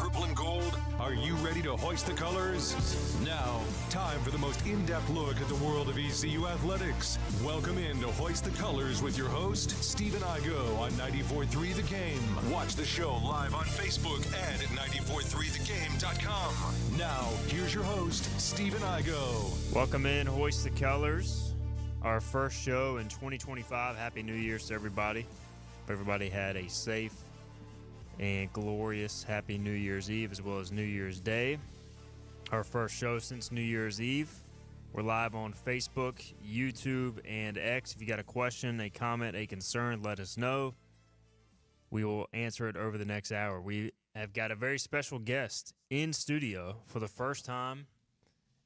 purple and gold? Are you ready to hoist the colors? Now, time for the most in-depth look at the world of ECU athletics. Welcome in to Hoist the Colors with your host, Stephen Igo on 94.3 The Game. Watch the show live on Facebook and at 943thegame.com. Now, here's your host, Stephen Igo. Welcome in, Hoist the Colors, our first show in 2025. Happy New Year's to everybody. Hope everybody had a safe and glorious Happy New Year's Eve as well as New Year's Day. Our first show since New Year's Eve. We're live on Facebook, YouTube, and X. If you got a question, a comment, a concern, let us know. We will answer it over the next hour. We have got a very special guest in studio for the first time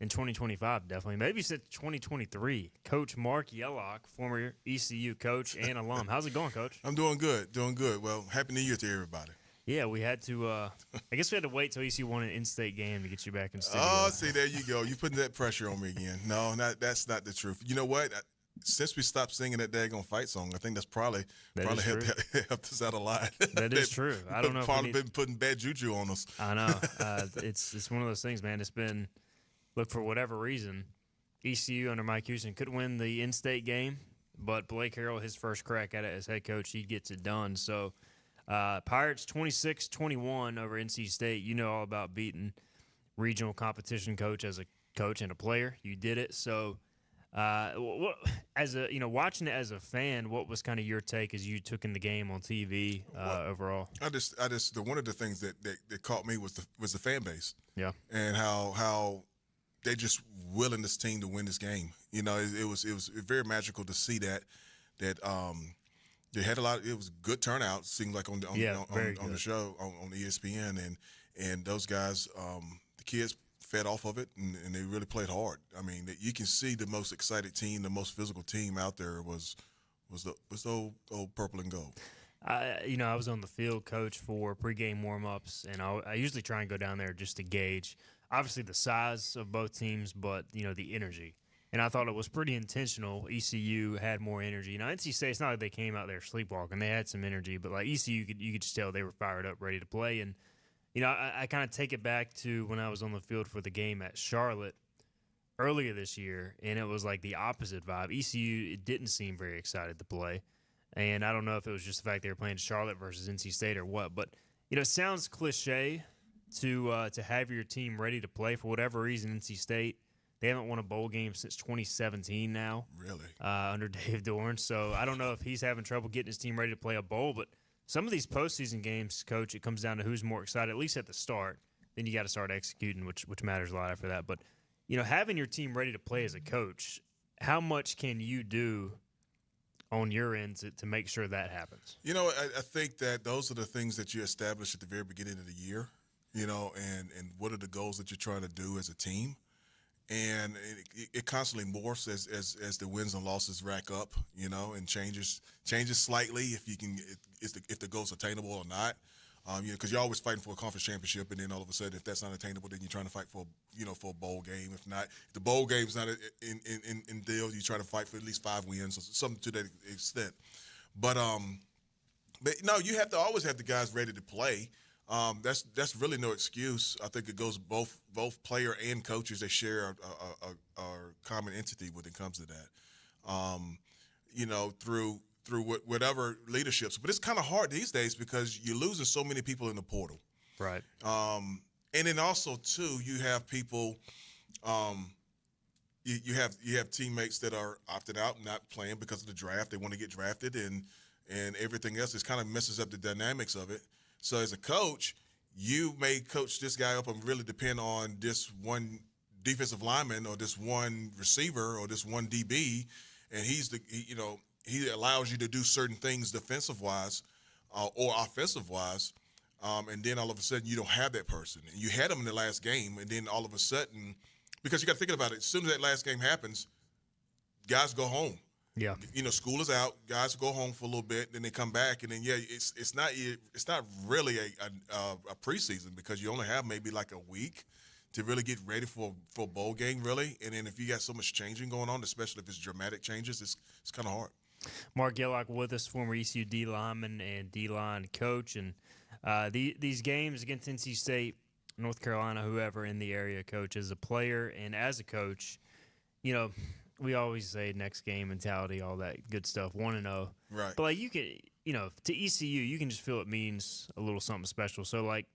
in 2025, definitely. Maybe since 2023. Coach Marc Yellock, former ECU coach and alum. How's it going, Coach? I'm doing good, doing good. Well, Happy New Year to everybody. Yeah, we had to I guess we had to wait till ECU won an in-state game to get you back in studio. Oh, see, there you go. You're putting that pressure on me again. No, that's not the truth. You know what? Since we stopped singing that daggone fight song, I think that's probably helped us out a lot. That is true. I don't know. Probably been putting bad juju on us. I know. It's one of those things, man. It's been, look, for whatever reason, ECU under Mike Houston could win the in-state game, but Blake Harrell, his first crack at it as head coach, he gets it done. So Pirates 26-21 over NC State. You know all about beating regional competition coach as a coach and a player. You did it. So watching it as a fan, what was kind of your take as you took in the game on TV overall? I just one of the things that caught me was the fan base. Yeah. And how they just willing this team to win this game. You know, it was very magical to see that they had a lot. It was good turnout. Seemed like on the show on ESPN, and those guys, the kids fed off of it, and they really played hard. I mean, you can see the most excited team, the most physical team out there was the old purple and gold. I was on the field, Coach, for pregame warm-ups, and I usually try and go down there just to gauge, obviously, the size of both teams, but, the energy. And I thought it was pretty intentional. ECU had more energy. Now, NC State, it's not like they came out there sleepwalking. They had some energy, but, like, ECU, you could just tell they were fired up, ready to play. And, I kind of take it back to when I was on the field for the game at Charlotte earlier this year, and it was like the opposite vibe. ECU, it didn't seem very excited to play. And I don't know if it was just the fact they were playing Charlotte versus NC State or what. But, it sounds cliche to have your team ready to play. For whatever reason, NC State, they haven't won a bowl game since 2017 now. Really? Under Dave Dorn. So I don't know if he's having trouble getting his team ready to play a bowl. But some of these postseason games, Coach, it comes down to who's more excited, at least at the start. Then you got to start executing, which matters a lot after that. But, having your team ready to play as a coach, how much can you do on your end to make sure that happens? I think that those are the things that you establish at the very beginning of the year, and what are the goals that you're trying to do as a team. And it constantly morphs as the wins and losses rack up, and changes slightly if the goal's attainable or not. Because you're always fighting for a conference championship, and then all of a sudden, if that's not attainable, then you're trying to fight for a bowl game. If not, if the bowl game's not in deal, you try to fight for at least 5 wins or something to that extent. But no, you have to always have the guys ready to play. That's really no excuse. I think it goes both player and coaches. They share a common entity when it comes to that. Through whatever leaderships, but it's kind of hard these days because you're losing so many people in the portal. Right. And then also too, you have people. You have teammates that are opted out, not playing because of the draft. They want to get drafted, and everything else. It kind of messes up the dynamics of it. So as a coach, you may coach this guy up and really depend on this one defensive lineman or this one receiver or this one DB, and he allows you to do certain things defensive-wise or offensive-wise, and then all of a sudden you don't have that person. And you had him in the last game, and then all of a sudden, because you got to think about it, as soon as that last game happens, guys go home. Yeah. School is out. Guys go home for a little bit, then they come back, and then it's not really a preseason because you only have maybe like a week to really get ready for a bowl game, really. And then if you got so much changing going on, especially if it's dramatic changes, it's kind of hard. Marc Yellock with us, former ECU D lineman and D-line coach, and These games against NC State, North Carolina, whoever in the area, coach, as a player and as a coach, we always say next game mentality, all that good stuff, 1-0. Right. But, like, you can, to ECU, you can just feel it means a little something special. So, like,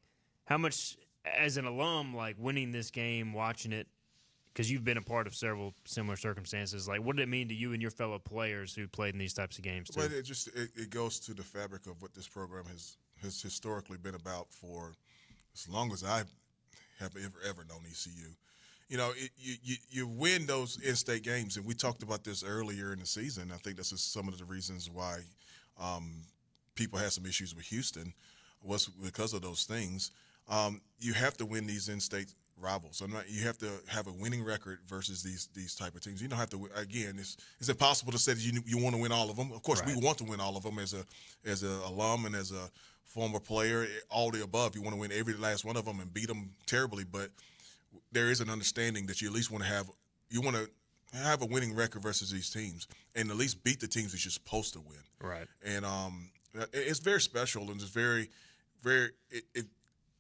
how much, as an alum, like, winning this game, watching it, because you've been a part of several similar circumstances, like, what did it mean to you and your fellow players who played in these types of games, too? Well, it goes to the fabric of what this program has historically been about for as long as I have ever known ECU. You win those in-state games, and we talked about this earlier in the season. I think that's just some of the reasons why people had some issues with Houston was because of those things. You have to win these in-state rivals. You have to have a winning record versus these type of teams. You don't have to. Again, it's impossible to say that you want to win all of them. Of course, right. We want to win all of them as a alum and as a former player. All the above. You want to win every last one of them and beat them terribly, but there is an understanding that you at least want to have a winning record versus these teams, and at least beat the teams that you're supposed to win. Right. And it's very special, and it's very, very.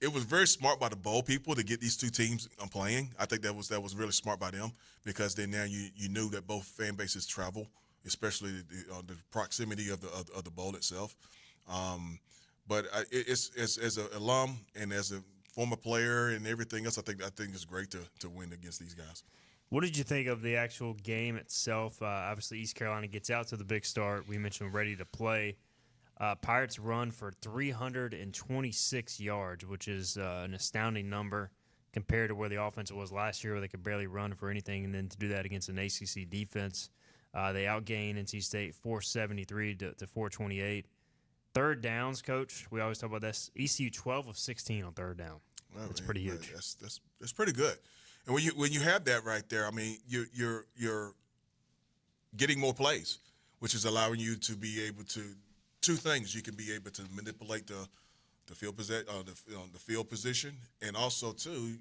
It was very smart by the bowl people to get these two teams playing. I think that was really smart by them, because then now you knew that both fan bases travel, especially the proximity of the bowl itself. But it's as an alum and as a former player and everything else, I think it's great to win against these guys. What did you think of the actual game itself? Obviously, East Carolina gets out to the big start. We mentioned ready to play. Pirates run for 326 yards, which is an astounding number compared to where the offense was last year, where they could barely run for anything, and then to do that against an ACC defense. They outgained NC State 473 to 428. Third downs, Coach, we always talk about this. ECU 12 of 16 on third down. Well, that's pretty huge. That's pretty good. And when you have that right there, I mean, you're getting more plays, which is allowing you to be able to two things. You can be able to manipulate the field position, and also too,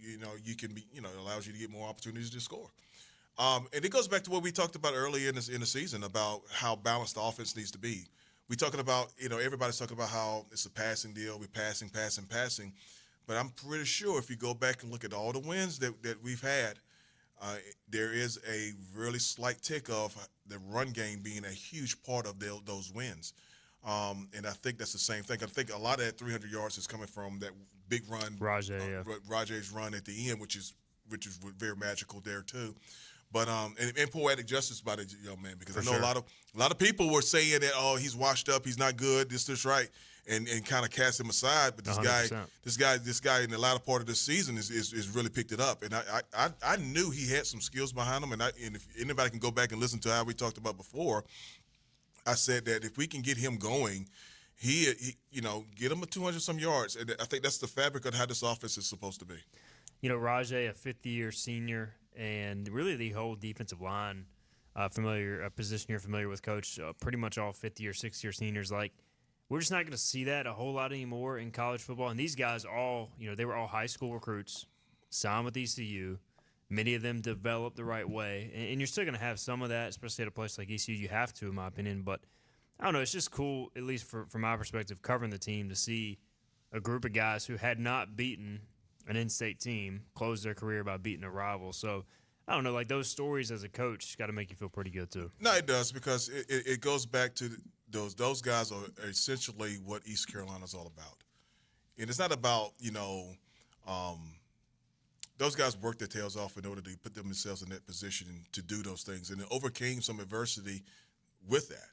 you can be, it allows you to get more opportunities to score. And it goes back to what we talked about earlier in the season about how balanced the offense needs to be. We're talking about, everybody's talking about how it's a passing deal. We're passing. But I'm pretty sure if you go back and look at all the wins that we've had, there is a really slight tick of the run game being a huge part of those wins. And I think that's the same thing. I think a lot of that 300 yards is coming from that big run, Rajay's run at the end, which is very magical there too. But and poetic justice by the young man, because I know a lot of people were saying that, he's washed up, he's not good, this right, and kind of cast him aside. But this 100%. this guy in the latter part of the season is really picked it up, and I knew he had some skills behind him, and if anybody can go back and listen to how we talked about before, I said that if we can get him going, he get him a 200-some yards, and I think that's the fabric of how this offense is supposed to be. Rajay, a fifth-year senior, and really the whole defensive line, a position you're familiar with, Coach, pretty much all fifth-year, sixth-year seniors. Like, we're just not going to see that a whole lot anymore in college football. And these guys all, they were all high school recruits, signed with ECU. Many of them developed the right way. And you're still going to have some of that, especially at a place like ECU. You have to, in my opinion. But, I don't know, it's just cool, at least from my perspective, covering the team, to see a group of guys who had not beaten an in-state team close their career by beating a rival. So, I don't know, like those stories as a coach got to make you feel pretty good too. No, it does, because it goes back to those guys are essentially what East Carolina's all about. And it's not about, those guys worked their tails off in order to put themselves in that position to do those things, and they overcame some adversity with that.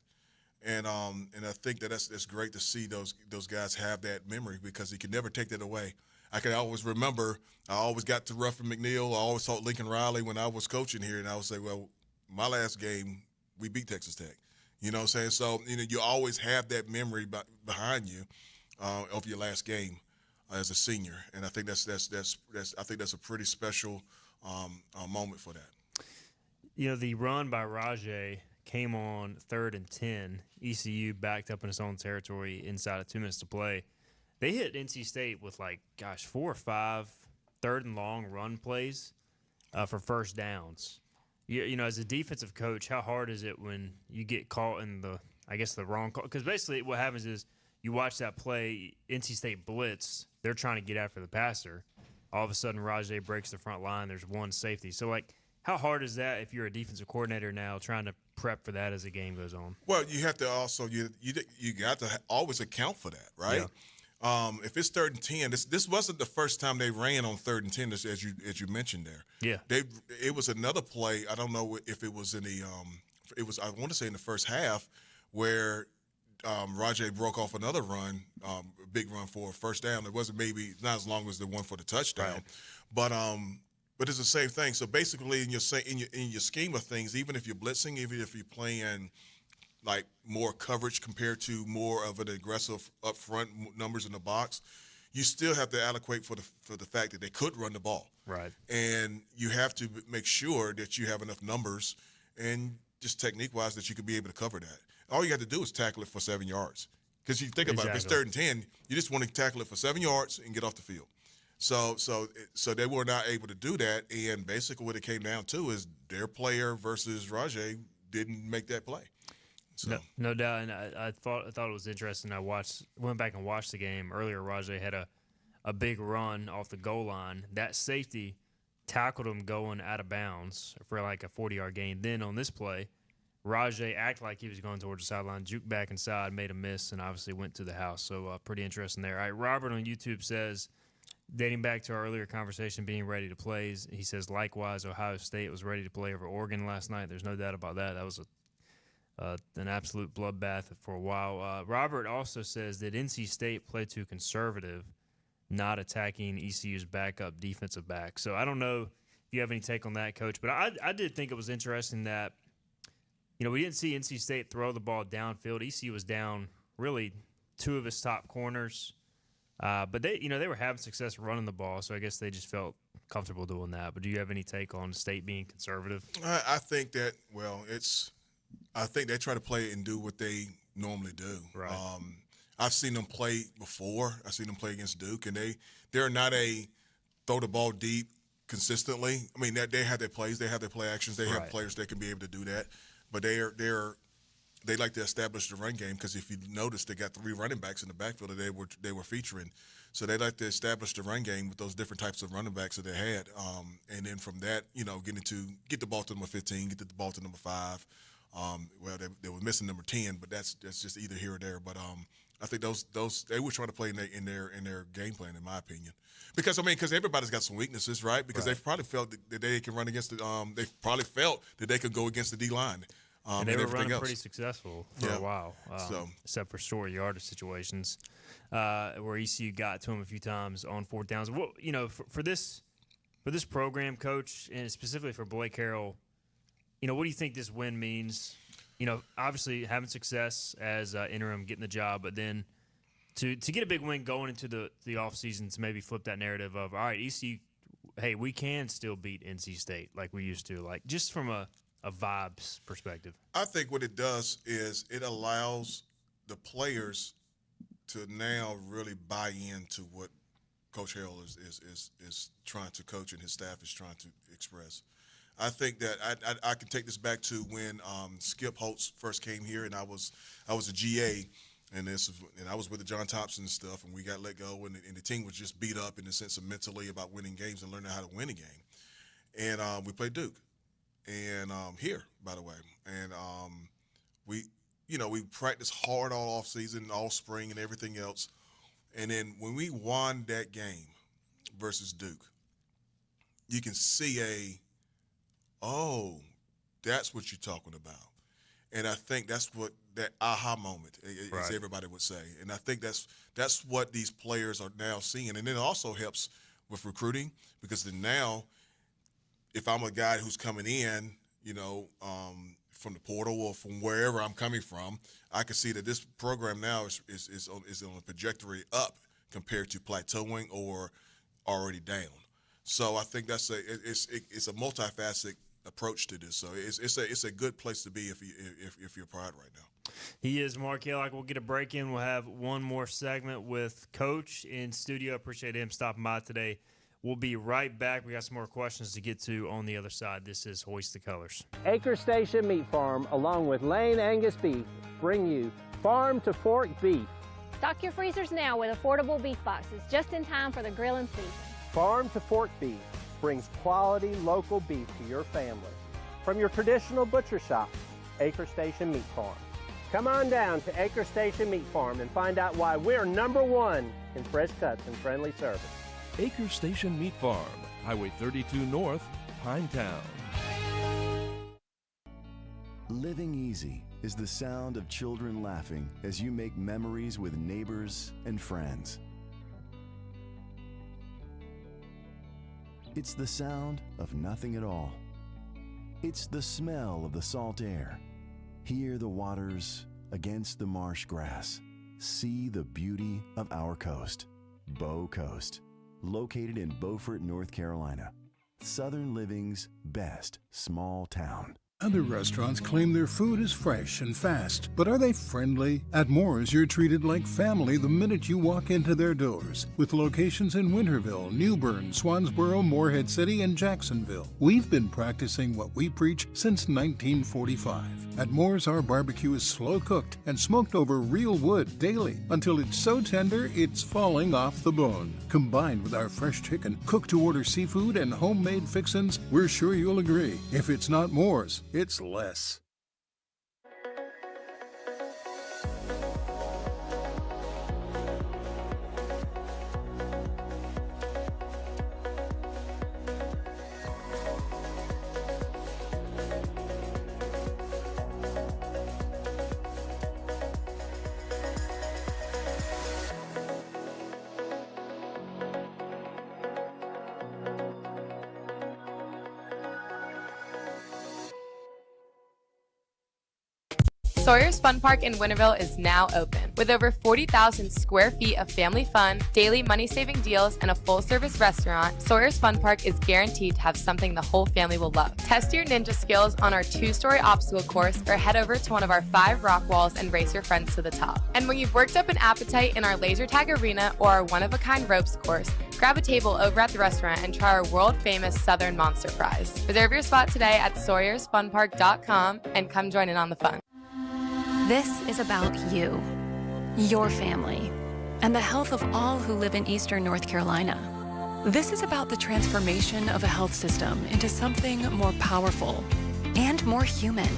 And I think that's great to see those guys have that memory, because you can never take that away. I can always remember, I always got to Ruffin McNeil. I always taught Lincoln Riley when I was coaching here, and I would say, well, my last game, we beat Texas Tech. You know what I'm saying? So, you always have that memory behind you of your last game as a senior, and I think that's a pretty special moment for that. The run by Rajay came on 3rd and 10. ECU backed up in its own territory inside of 2 minutes to play. They hit NC State with 4 or 5 third and long run plays for first downs. As a defensive coach, how hard is it when you get caught in the wrong call? Because basically what happens is you watch that play, NC State blitz, they're trying to get after the passer. All of a sudden, Rajay breaks the front line. There's one safety. So, like, how hard is that if you're a defensive coordinator now trying to prep for that as the game goes on? Well, you have to also you got to always account for that, right? Yeah. If it's 3rd and 10, this wasn't the first time they ran on 3rd and 10, as you mentioned there. Yeah. It was another play. I don't know if it was in the I want to say in the first half where Rajay broke off another run, big run for a first down. It wasn't maybe not as long as the one for the touchdown, right. but it's the same thing. So basically, in your scheme of things, even if you're blitzing, even if you're playing like more coverage compared to more of an aggressive upfront numbers in the box, you still have to allocate for the fact that they could run the ball. Right. And you have to make sure that you have enough numbers and just technique-wise that you could be able to cover that. All you have to do is tackle it for 7 yards. Because you think about it, if it's 3rd and 10, you just want to tackle it for 7 yards and get off the field. So they were not able to do that, and basically what it came down to is their player versus Rajay didn't make that play. So. No doubt, and I thought it was interesting. I went back and watched the game earlier. Rajay had a big run off the goal line. That safety tackled him going out of bounds for like a 40-yard gain. Then on this play, Rajay acted like he was going towards the sideline, juked back inside, made a miss, and obviously went to the house. So pretty interesting there. All right, Robert on YouTube says, dating back to our earlier conversation, being ready to play, he says, likewise, Ohio State was ready to play over Oregon last night. There's no doubt about that. That was an absolute bloodbath for a while. Robert also says that NC State played too conservative, not attacking ECU's backup defensive back. So I don't know if you have any take on that, Coach, but I did think it was interesting that, we didn't see NC State throw the ball downfield. ECU was down really 2 of his top corners. But they were having success running the ball, so I guess they just felt comfortable doing that. But do you have any take on State being conservative? I think that, I think they try to play and do what they normally do. Right. I've seen them play before. I've seen them play against Duke, and they're not a throw the ball deep consistently. I mean, they have their plays. They have their play actions. They have players that can be able to do that. But they like to establish the run game because if you notice, they got 3 running backs in the backfield that they were featuring. So they like to establish the run game with those different types of running backs that they had. And then from that, get the ball to number 15, get the ball to number 5. They were missing number 10, but that's just either here or there. But I think those they were trying to play in their game plan, in my opinion. Because everybody's got some weaknesses, right? Because they've probably felt that they can run against they've probably felt that they could go against the D line. And they were running pretty successful for a while, except for short yardage situations where ECU got to them a few times on 4th downs. Well, for this program, Coach, and specifically for Blake Harrell, what do you think this win means? Obviously having success as interim, getting the job, but then to get a big win going into the offseason to maybe flip that narrative of, all right, ECU, hey, we can still beat NC State like we used to, like just from a vibes perspective. I think what it does is it allows the players to now really buy into what Coach Harrell is trying to coach and his staff is trying to express. I think that I can take this back to when Skip Holtz first came here, and I was a GA, and I was with the John Thompson and stuff, and we got let go, and the team was just beat up in the sense of mentally about winning games and learning how to win a game. And we played Duke. And here, by the way, and we practiced hard all off season, all spring, and everything else. And then when we won that game versus Duke, you can see that's what you're talking about. And I think that's what that aha moment, as everybody would say. And I think that's what these players are now seeing. And it also helps with recruiting because then now, if I'm a guy who's coming in, from the portal or from wherever I'm coming from, I can see that this program now is on a trajectory up compared to plateauing or already down. So I think it's a multifaceted approach to this. So it's a good place to be if you're Pride right now. He is Marc Yellock. We'll get a break in. We'll have one more segment with Coach in studio. Appreciate him stopping by today. We'll be right back. We got some more questions to get to on the other side. This is Hoist the Colors. Acre Station Meat Farm, along with Lane Angus Beef, bring you Farm to Fork Beef. Stock your freezers now with affordable beef boxes just in time for the grilling season. Farm to Fork Beef brings quality local beef to your family. From your traditional butcher shop, Acre Station Meat Farm. Come on down to Acre Station Meat Farm and find out why we're #1 in fresh cuts and friendly service. Acre Station Meat Farm, Highway 32 North, Pinetown. Living easy is the sound of children laughing as you make memories with neighbors and friends. It's the sound of nothing at all. It's the smell of the salt air. Hear the waters against the marsh grass. See the beauty of our coast. Bow Coast, located in Beaufort, North Carolina. Southern Living's best small town. Other restaurants claim their food is fresh and fast, but are they friendly? At Moore's, you're treated like family the minute you walk into their doors. With locations in Winterville, New Bern, Swansboro, Morehead City, and Jacksonville. We've been practicing what we preach since 1945. At Moore's, our barbecue is slow cooked and smoked over real wood daily until it's so tender it's falling off the bone. Combined with our fresh chicken, cooked to order seafood, and homemade fixins, we're sure you'll agree. If it's not Moore's, it's less. Sawyer's Fun Park in Winterville is now open. With over 40,000 square feet of family fun, daily money-saving deals, and a full-service restaurant, Sawyer's Fun Park is guaranteed to have something the whole family will love. Test your ninja skills on our 2-story obstacle course or head over to one of our 5 rock walls and race your friends to the top. And when you've worked up an appetite in our laser tag arena or our one-of-a-kind ropes course, grab a table over at the restaurant and try our world-famous Southern Monster Fries. Reserve your spot today at SawyersFunPark.com and come join in on the fun. This is about you, your family, and the health of all who live in Eastern North Carolina. This is about the transformation of a health system into something more powerful and more human,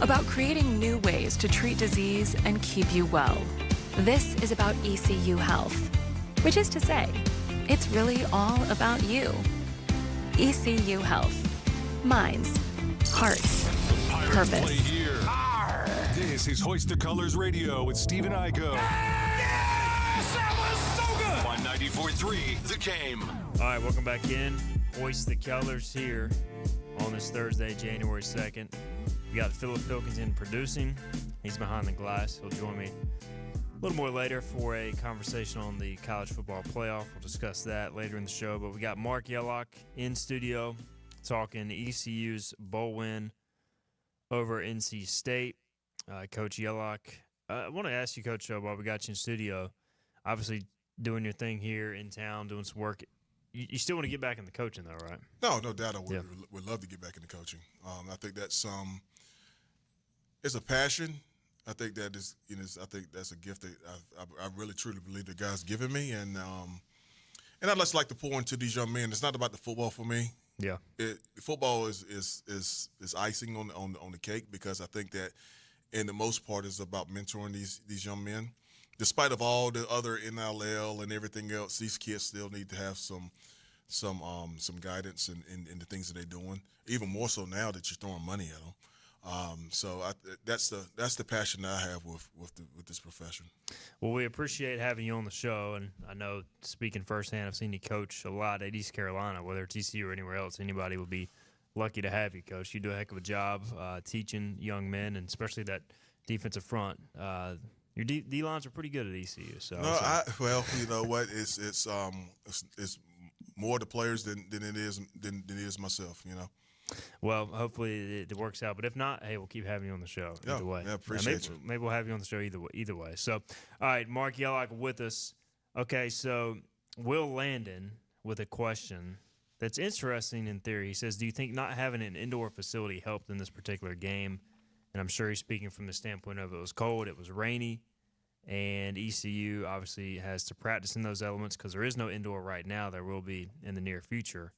about creating new ways to treat disease and keep you well. This is about ECU Health, which is to say, it's really all about you. ECU Health. Minds, hearts, purpose. This is Hoist the Colors Radio with Stephen Igo. Yes, that was so good! On 94.3, The Game. All right, welcome back in. Hoist the Colors here on this Thursday, January 2nd. We got Philip Pilkington producing. He's behind the glass. He'll join me a little more later for a conversation on the college football playoff. We'll discuss that later in the show. But we got Marc Yellock in studio talking ECU's bowl win over NC State. Coach Yellock, I want to ask you, Coach, while we got you in studio, obviously doing your thing here in town, doing some work. You still want to get back into coaching, though, right? No doubt. I would love to get back into coaching. I think that's it's a passion. I think that is, I think that's a gift that I really truly believe that God's given me, and I just like to pour into these young men. It's not about the football for me. Yeah, football is icing on the cake, because I think that, in the most part, is about mentoring these young men. Despite of all the other NLL and everything else, these kids still need to have some guidance in the things that they're doing. Even more so now that you're throwing money at them. So that's the passion that I have with this profession. Well, we appreciate having you on the show, and I know, speaking firsthand, I've seen you coach a lot at East Carolina, whether it's ECU or anywhere else. Anybody would be lucky to have you, Coach. You do a heck of a job teaching young men, and especially that defensive front. Your D lines are pretty good at ECU. So well, you know what? It's more the players than it is myself. You know. Well, hopefully it works out. But if not, hey, we'll keep having you on the show either way. Yeah, appreciate you. Maybe we'll have you on the show either way. So, all right, Marc Yellock with us. Okay, so Will Landon with a question that's interesting in theory. He says, do you think not having an indoor facility helped in this particular game? And I'm sure he's speaking from the standpoint of it was cold, it was rainy, and ECU obviously has to practice in those elements because there is no indoor right now. There will be in the near future.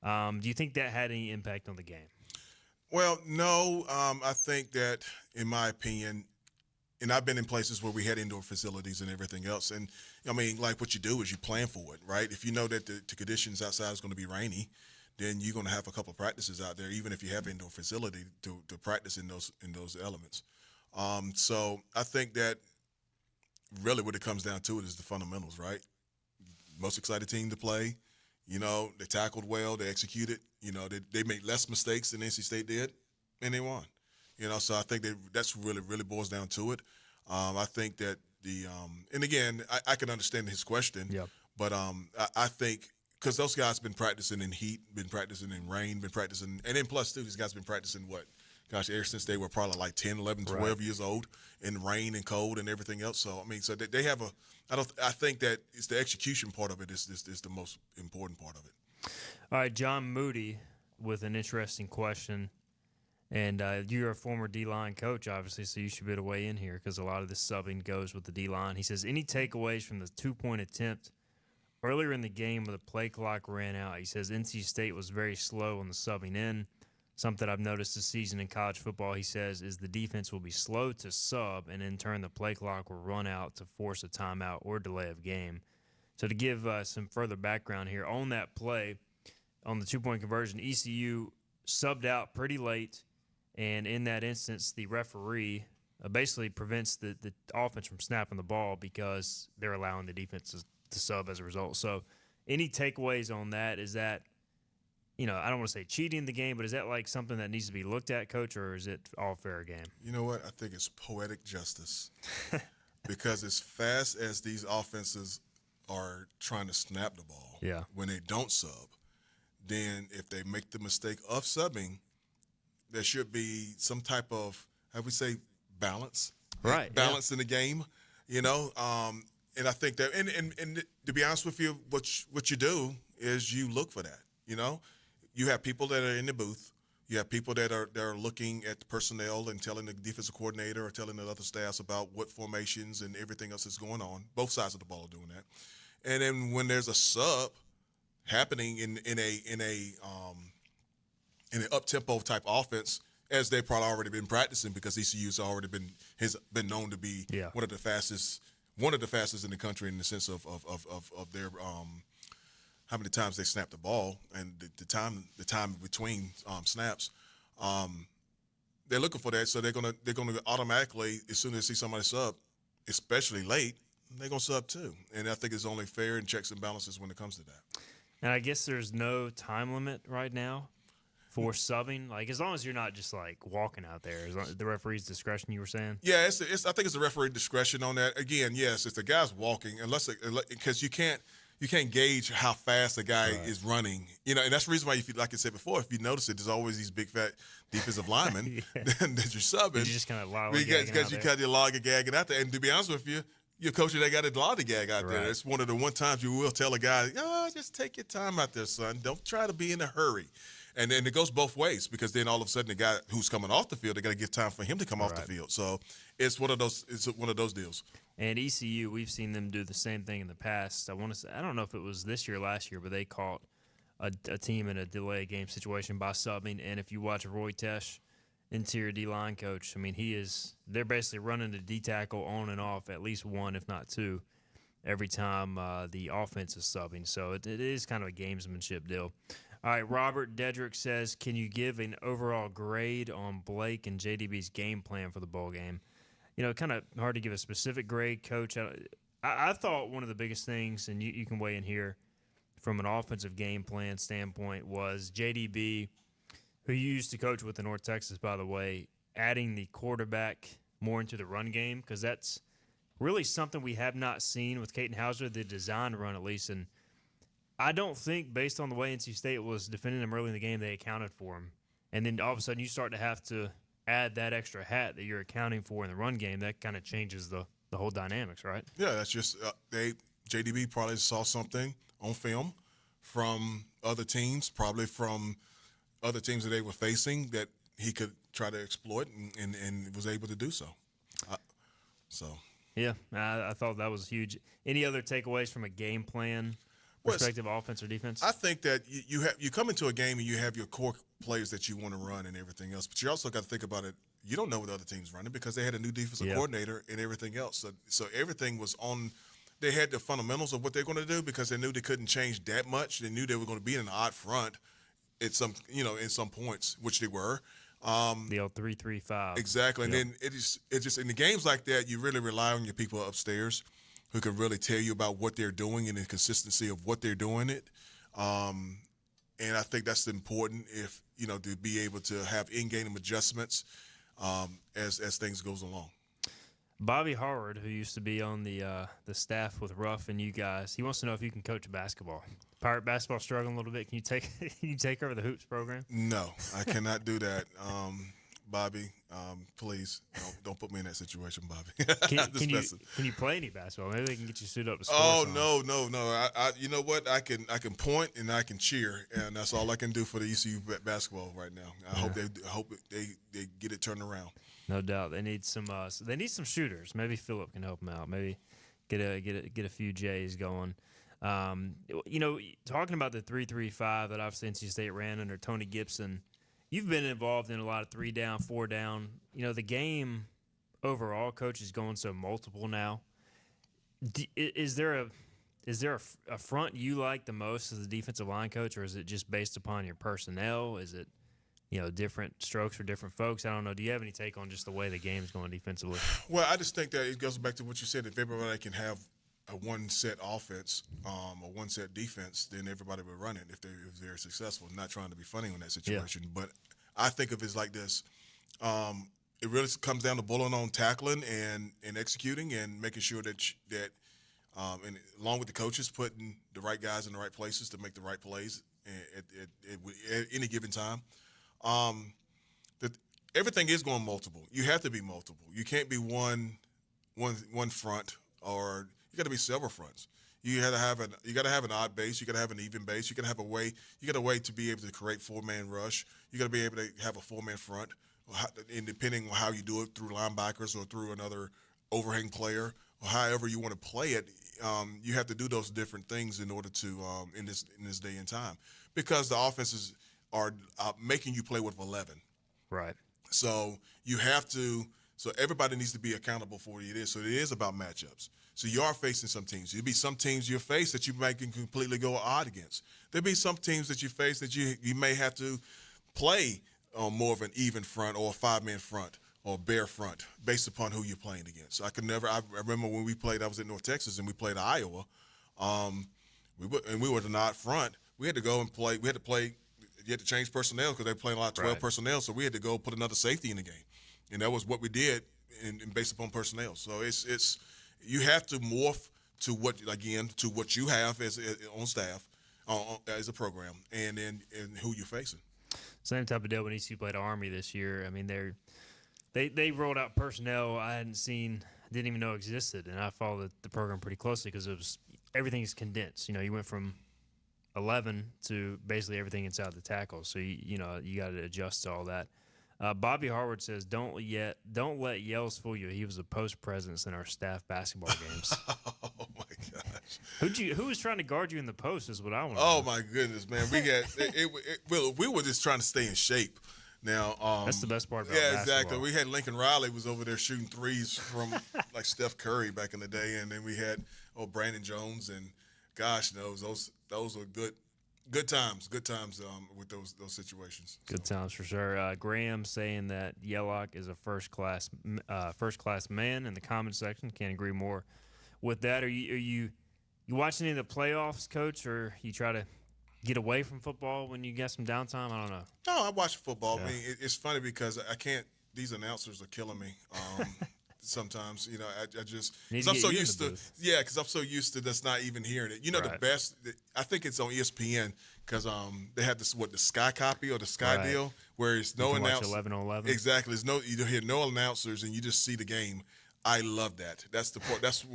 Do you think that had any impact on the game? Well, no. I think that, in my opinion, and I've been in places where we had indoor facilities and everything else, and I mean, like what you do is you plan for it, right? If you know that the conditions outside is going to be rainy, then you're going to have a couple of practices out there, even if you have indoor facility to practice in those elements. So I think that really what it comes down to it is the fundamentals, right? Most excited team to play. They tackled well, they executed. They made less mistakes than NC State did, and they won. So I think that's really boils down to it. I think that and again, I can understand his question, but I think because those guys been practicing in heat, been practicing in rain, been practicing, and then plus too, these guys been practicing ever since they were probably like 10, 11, 12 years old in rain and cold and everything else. So, I mean, so they have I think that it's the execution part of it is the most important part of it. All right, John Moody with an interesting question. And you're a former D-line coach, obviously, so you should be able to weigh in here because a lot of this subbing goes with the D-line. He says, any takeaways from the 2-point attempt earlier in the game where the play clock ran out? He says NC State was very slow on the subbing in. Something I've noticed this season in college football, he says, is the defense will be slow to sub, and in turn the play clock will run out to force a timeout or delay of game. So to give some further background here, on that play, on the 2-point conversion, ECU subbed out pretty late, and in that instance, the referee basically prevents the offense from snapping the ball because they're allowing the defense to sub as a result. So any takeaways on that? Is that, I don't want to say cheating the game, but is that like something that needs to be looked at, Coach, or is it all fair game? You know what? I think it's poetic justice because as fast as these offenses are trying to snap the ball, when they don't sub, then if they make the mistake of subbing, there should be some type of, how we say, balance, right? Balance in the game, and I think that, and to be honest with you, what you do is you look for that. You have people that are in the booth, you have people that are looking at the personnel and telling the defensive coordinator or telling the other staffs about what formations and everything else is going on. Both sides of the ball are doing that, and then when there's a sub happening in an up-tempo type offense, as they've probably already been practicing because ECU's already has been known to be one of the fastest in the country in the sense of their how many times they snap the ball and the time between snaps. They're looking for that, so they're gonna automatically, as soon as they see somebody sub, especially late, they're gonna sub too. And I think it's only fair and checks and balances when it comes to that. And I guess there's no time limit right now for subbing, like as long as you're not just like walking out there, is the referee's discretion, you were saying? Yeah, I think it's a referee discretion on that. Again, yes, if the guy's walking, because you can't gauge how fast a guy is running, and that's the reason why, like I said before, if you notice it, there's always these big fat defensive linemen that you're subbing. You just kind of because you kind of lollygagging out there. And to be honest with you, you're coaching that guy to lollygag out there. It's one of the one times you will tell a guy, just take your time out there, son. Don't try to be in a hurry. And then it goes both ways because then all of a sudden the guy who's coming off the field, they got to give time for him to come off the field. So it's one of those deals. And ECU, we've seen them do the same thing in the past. I want to say, I don't know if it was this year or last year, but they caught a team in a delay game situation by subbing. And if you watch Roy Tesh, interior D-line coach, I mean, they're basically running the D-tackle on and off at least one, if not two, every time the offense is subbing. So it is kind of a gamesmanship deal. All right, Robert Dedrick says, can you give an overall grade on Blake and JDB's game plan for the bowl game? Kind of hard to give a specific grade, Coach. I thought one of the biggest things, and you can weigh in here from an offensive game plan standpoint, was JDB, who you used to coach with in North Texas, by the way, adding the quarterback more into the run game, because that's really something we have not seen with Caden Hauser, the design run at least, and I don't think, based on the way NC State was defending him early in the game, they accounted for him. And then all of a sudden you start to have to add that extra hat that you're accounting for in the run game. That kind of changes the whole dynamics, right? Yeah, that's just JDB probably saw something on film from other teams, probably from other teams that they were facing that he could try to exploit and was able to do so. Yeah, I thought that was huge. Any other takeaways from a game plan perspective, offense or defense? I think that you come into a game and you have your core players that you want to run and everything else, but you also got to think about it. You don't know what the other team's running because they had a new defensive coordinator and everything else. So everything was on. They had the fundamentals of what they're going to do because they knew they couldn't change that much. They knew they were going to be in an odd front at some, in some points, which they were. The old 3-3-5. Exactly. And then it just in the games like that, you really rely on your people upstairs who can really tell you about what they're doing and the consistency of what they're doing it. And I think that's important if, to be able to have in-game adjustments as things goes along. Bobby Howard, who used to be on the staff with Ruff and you guys, he wants to know if you can coach basketball. Pirate basketball struggling a little bit. Can you take over the hoops program? No, I cannot do that. Bobby, please don't put me in that situation, Bobby. Can you play any basketball? Maybe they can get you suited up to score. Oh no! I you know what? I can point and I can cheer, and that's all I can do for the ECU basketball right now. I hope they get it turned around. No doubt, they need some shooters. Maybe Phillip can help them out. Maybe get a few J's going. Talking about the 3-3-5 that obviously NC State ran under Tony Gibson. You've been involved in a lot of 3 down, 4 down. The game overall, coach, is going so multiple now. Is there a front you like the most as a defensive line coach, or is it just based upon your personnel? Is it different strokes for different folks? I don't know. Do you have any take on just the way the game is going defensively? Well, I just think that it goes back to what you said. If everybody can have a one-set offense or one-set defense, then everybody will run it if they're successful. I'm not trying to be funny on that situation, but I think of it like this. It really comes down to bullying on tackling and executing and making sure that and along with the coaches, putting the right guys in the right places to make the right plays at any given time. Everything is going multiple. You have to be multiple. You can't be one front, or you got to be several fronts. You got to have an odd base. You got to have an even base. You got to have a way. You got a way to be able to create 4-man rush. You got to be able to have a 4-man front, and depending on how you do it, through linebackers or through another overhang player, or however you want to play it, you have to do those different things in order to in this day and time, because the offenses are making you play with 11. Right. So you have to. So everybody needs to be accountable for what it is. So it is about matchups. So you are facing some teams. There'll be some teams you face that you might completely go odd against. There'll be some teams that you face that you may have to play more of an even front or a 5-man front or bare front based upon who you're playing against. So I remember when we played, I was in North Texas and we played Iowa. We were an odd front. We had to go and play. You had to change personnel because they were playing a lot of 12 personnel. So we had to go put another safety in the game. And that was what we did in based upon personnel. So it's you have to morph to what you have as on staff, as a program, and who you're facing. Same type of deal when ECU played Army this year. I mean, they rolled out personnel I hadn't seen, didn't even know existed, and I followed the program pretty closely because everything is condensed. You went from 11 to basically everything inside the tackle. So you got to adjust to all that. Bobby Harvard says, "Don't let Yells fool you. He was a post presence in our staff basketball games." Oh my gosh! Who was trying to guard you in the post? Is what I want. Oh my goodness, man! We got we were just trying to stay in shape. Now that's the best part about basketball. Exactly. We had Lincoln Riley was over there shooting threes from like Steph Curry back in the day, and then we had Brandon Jones, and gosh knows those were good times with those situations. Good times for sure. Graham saying that Yellock is a first class man in the comment section. Can't agree more with that. Are you watching any of the playoffs, Coach, or you try to get away from football when you get some downtime? I don't know. No, I watch football. Yeah. I mean, it's funny because I can't. These announcers are killing me. Sometimes, I just because I'm so used to because I'm so used to just not even hearing it. The best, I think it's on ESPN because they have this the Sky copy or the Sky deal where it's no announcers. 11-on-11. Exactly, you hear no announcers and you just see the game. I love that. That's the part. That's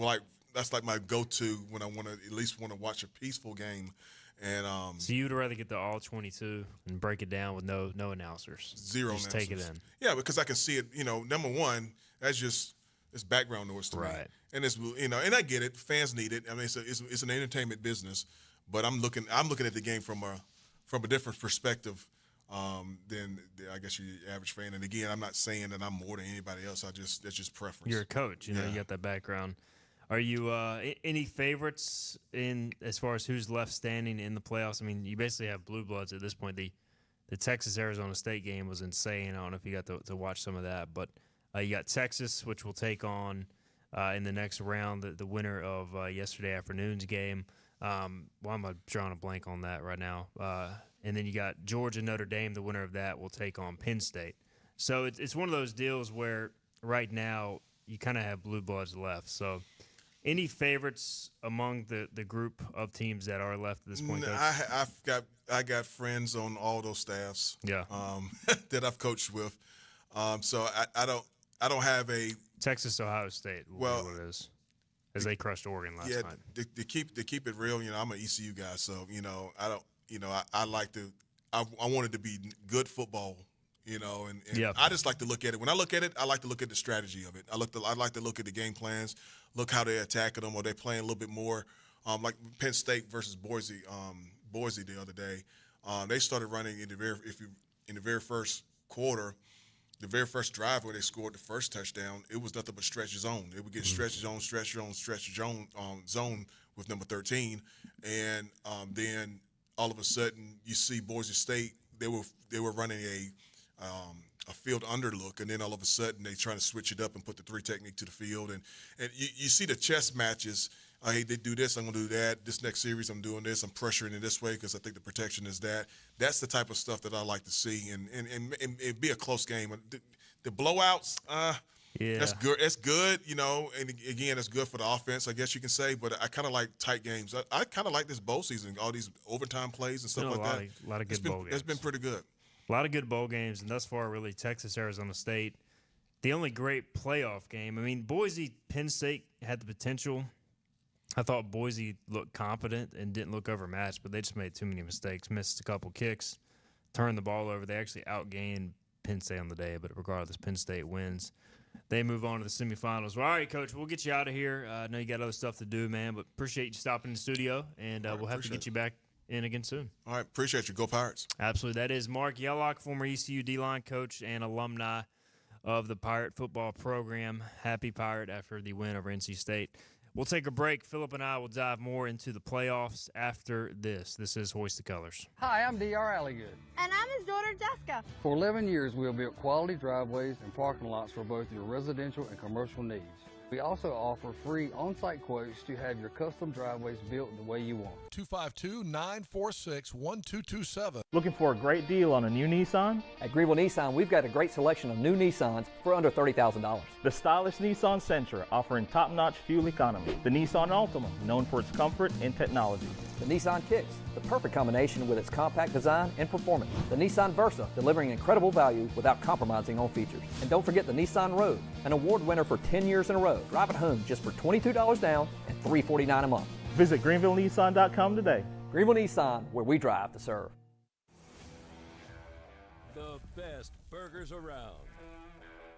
like my go-to when I at least want to watch a peaceful game. And so you'd rather get the all 22 and break it down with no announcers. Zero just announcers. Take it in. Yeah, because I can see it. Number one, that's It's background noise to me. Right. And it's, you know, and I get it. Fans need it. I mean, it's an entertainment business, but I'm looking at the game from a different perspective than I guess your average fan. And again, I'm not saying that I'm more than anybody else. That's just preference. You're a coach. You know, you got that background. Are you any favorites in as far as who's left standing in the playoffs? I mean, you basically have blue bloods at this point. The Texas-Arizona State game was insane. I don't know if you got to watch some of that, but you got Texas, which will take on in the next round the winner of yesterday afternoon's game. Why am I drawing a blank on that right now? And then you got Georgia Notre Dame. The winner of that will take on Penn State. So it's one of those deals where right now you kind of have blue bloods left. So any favorites among the group of teams that are left at this point? I got friends on all those staffs. Yeah. That I've coached with. So I don't have a Texas Ohio State. Will be what it is, as they crushed Oregon last night. To keep it real, you know, I'm an ECU guy, so you know I like to. I want it to be good football. You know, and I just like to look at it. When I look at it, I like to look at the strategy of it. I like to look at the game plans, look how they're attacking them, or they're playing a little bit more. Like Penn State versus Boise the other day. They started running in the very first quarter, the very first drive where they scored the first touchdown. It was nothing but stretch zone. They would get stretch zone with number 13, and then all of a sudden you see Boise State. They were running a field underlook, and then all of a sudden they trying to switch it up and put the three technique to the field, and you see the chess matches. Hey, they do this, I'm going to do that. This next series, I'm doing this. I'm pressuring it this way because I think the protection is that. That's the type of stuff that I like to see, and it'd be a close game. The blowouts, that's good. That's good, you know, and again, it's good for the offense, I guess you can say, but I kind of like tight games. I kind of like this bowl season, all these overtime plays and stuff like that. A lot of good bowl games. It's been pretty good. A lot of good bowl games, and thus far, really, Texas, Arizona State. The only great playoff game, I mean, Boise, Penn State had the potential. I thought Boise looked competent and didn't look overmatched, but they just made too many mistakes, missed a couple kicks, turned the ball over. They actually outgained Penn State on the day, but regardless, Penn State wins. They move on to the semifinals. Well, all right, Coach, we'll get you out of here. I know you got other stuff to do, man, but appreciate you stopping in the studio, and we'll have to get you back in again soon. All right, appreciate you. Go Pirates. Absolutely. That is Marc Yellock, former ECU D-line coach and alumni of the Pirate football program. Happy Pirate after the win over NC State. We'll take a break. Philip and I will dive more into the playoffs after this. This is Hoist the Colors. Hi, I'm D.R. Alligood. And I'm his daughter, Jessica. For 11 years, we have built quality driveways and parking lots for both your residential and commercial needs. We also offer free on-site quotes to have your custom driveways built the way you want. 252-946-1227. Looking for a great deal on a new Nissan? At Greenville Nissan, we've got a great selection of new Nissans for under $30,000. The stylish Nissan Sentra, offering top-notch fuel economy. The Nissan Altima, known for its comfort and technology. The Nissan Kicks, the perfect combination with its compact design and performance. The Nissan Versa, delivering incredible value without compromising on features. And don't forget the Nissan Rogue, an award winner for 10 years in a row. Drive it home just for $22 down and $349 a month. Visit GreenvilleNissan.com today. Greenville Nissan, where we drive to serve. The best burgers around.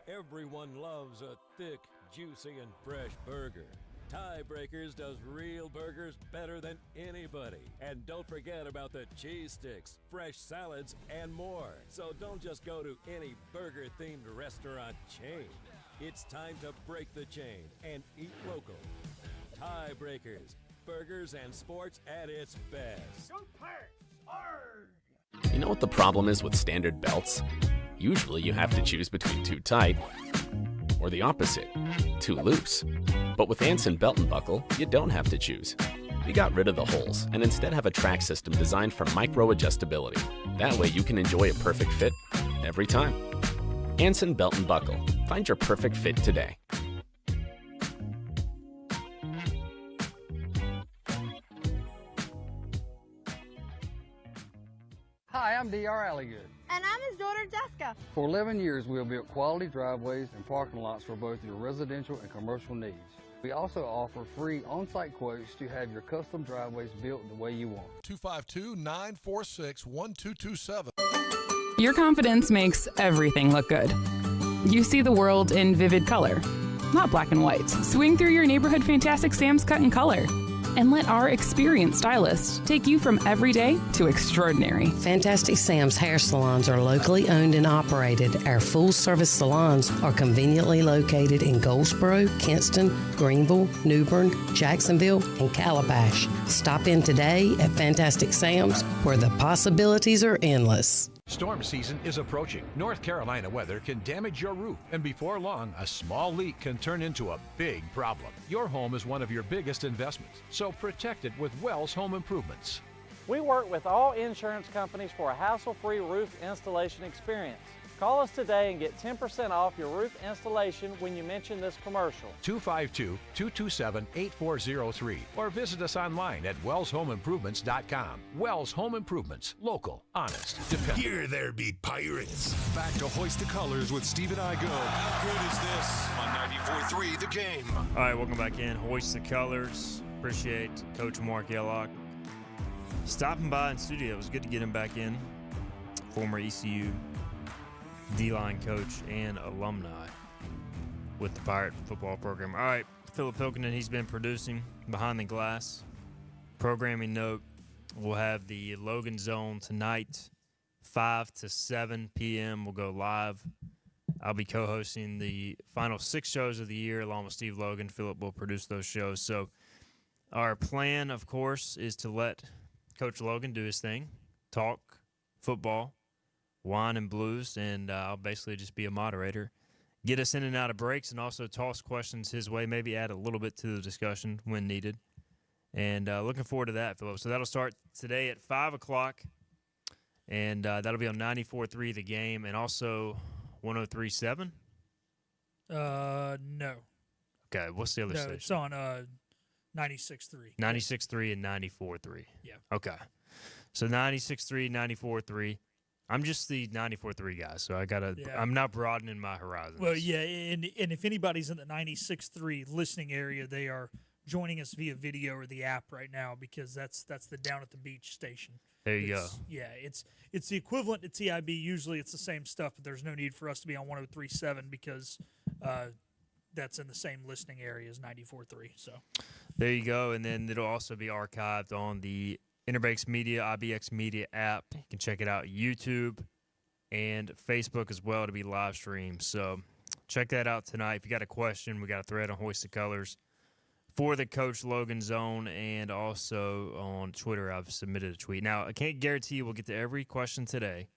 Everyone loves a thick, juicy, and fresh burger. Tiebreakers does real burgers better than anybody. And don't forget about the cheese sticks, fresh salads, and more. So don't just go to any burger-themed restaurant chain. It's time to break the chain and eat local. Tiebreakers, burgers and sports at its best. Go Pirates! Arrgh! You know what the problem is with standard belts? Usually you have to choose between too tight or the opposite, too loose. But with Anson Belt & Buckle, you don't have to choose. We got rid of the holes and instead have a track system designed for micro-adjustability. That way you can enjoy a perfect fit every time. Anson Belt & Buckle. Find your perfect fit today. Hi, I'm D.R. Alligood. And I'm his daughter, Jessica. For 11 years, we have built quality driveways and parking lots for both your residential and commercial needs. We also offer free on-site quotes to have your custom driveways built the way you want. 252-946-1227. Your confidence makes everything look good. You see the world in vivid color. not black and white. Swing through your neighborhood Fantastic Sam's cut and color. And let our experienced stylists take you from everyday to extraordinary. Fantastic Sam's hair salons are locally owned and operated. Our full-service salons are conveniently located in Goldsboro, Kinston, Greenville, New Bern, Jacksonville, and Calabash. Stop in today at Fantastic Sam's, where the possibilities are endless. Storm season is approaching. North Carolina weather can damage your roof, and before long, a small leak can turn into a big problem. Your home is one of your biggest investments, so protect it with Wells Home Improvements. We work with all insurance companies for a hassle-free roof installation experience. Call us today and get 10% off your roof installation when you mention this commercial. 252-227-8403 or visit us online at wellshomeimprovements.com. Wells Home Improvements. Local, honest, dependable. Here there be pirates. Back to Hoist the Colors with Steve and Igo. How good is this on 94.3 The Game? All right, welcome back in. Hoist the Colors. Appreciate Coach Marc Yellock stopping by in studio. It was good to get him back in. Former ECU D-line coach and alumni with the Pirate football program. All right, Philip Hilkinen, he's been producing Behind the Glass. Programming note, we'll have the Logan Zone tonight, 5 to 7 p.m. We'll go live. I'll be co-hosting the final 6 shows of the year along with Steve Logan. Philip will produce those shows. So our plan, of course, is to let Coach Logan do his thing, talk football, wine and blues, and I'll basically just be a moderator, get us in and out of breaks, and also toss questions his way, maybe add a little bit to the discussion when needed. And looking forward to that, Philip. So that'll start today at 5 o'clock, and that'll be on 94.3 The Game and also 103.7? No. Okay, what's the other no, station? It's on 96.3. 96.3 and 94.3. Yeah. Okay. So 96.3, 94.3. I'm just the 94.3 guy, so I'm not broadening my horizons. Well, yeah, and if anybody's in the 96.3 listening area, they are joining us via video or the app right now because that's the Down at the Beach station. There you go. Yeah, it's the equivalent to TIB. Usually it's the same stuff, but there's no need for us to be on 103.7 because that's in the same listening area as 94.3. So there you go, and then it'll also be archived on the Interbreaks Media, IBX Media app. You can check it out, YouTube and Facebook as well to be live streamed. So check that out tonight. If you got a question, we got a thread on Hoist the Colors for the Coach Logan Zone, and also on Twitter I've submitted a tweet. Now, I can't guarantee we'll get to every question today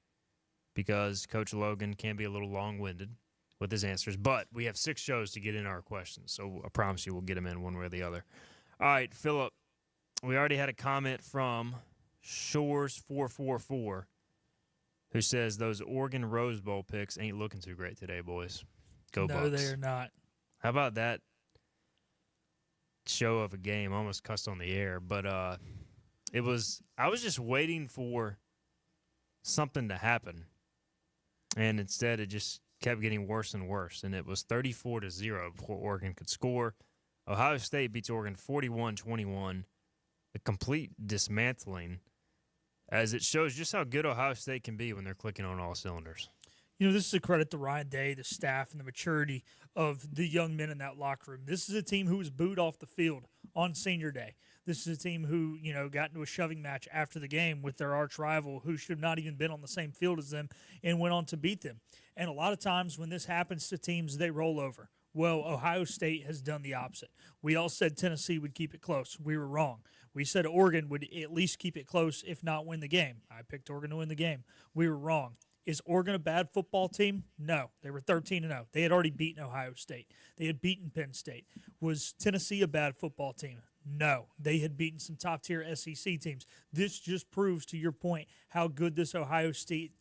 because Coach Logan can be a little long-winded with his answers, but we have 6 shows to get in our questions, so I promise you we'll get them in one way or the other. All right, Philip. We already had a comment from Shores444 who says those Oregon Rose Bowl picks ain't looking too great today, boys. Go Bucks. No, they are not. How about that show of a game? I almost cussed on the air, but I was just waiting for something to happen, and instead it just kept getting worse and worse, and it was 34-0 before Oregon could score. Ohio State beats Oregon 41-21. A complete dismantling, as it shows just how good Ohio State can be when they're clicking on all cylinders. You know, this is a credit to Ryan Day, the staff, and the maturity of the young men in that locker room. This is a team who was booed off the field on senior day. This is a team who, got into a shoving match after the game with their arch rival who should have not even been on the same field as them and went on to beat them. And a lot of times when this happens to teams, they roll over. Well, Ohio State has done the opposite. We all said Tennessee would keep it close. We were wrong. We said Oregon would at least keep it close, if not win the game. I picked Oregon to win the game. We were wrong. Is Oregon a bad football team? No. They were 13-0. They had already beaten Ohio State. They had beaten Penn State. Was Tennessee a bad football team? No. They had beaten some top-tier SEC teams. This just proves, to your point, how good this Ohio State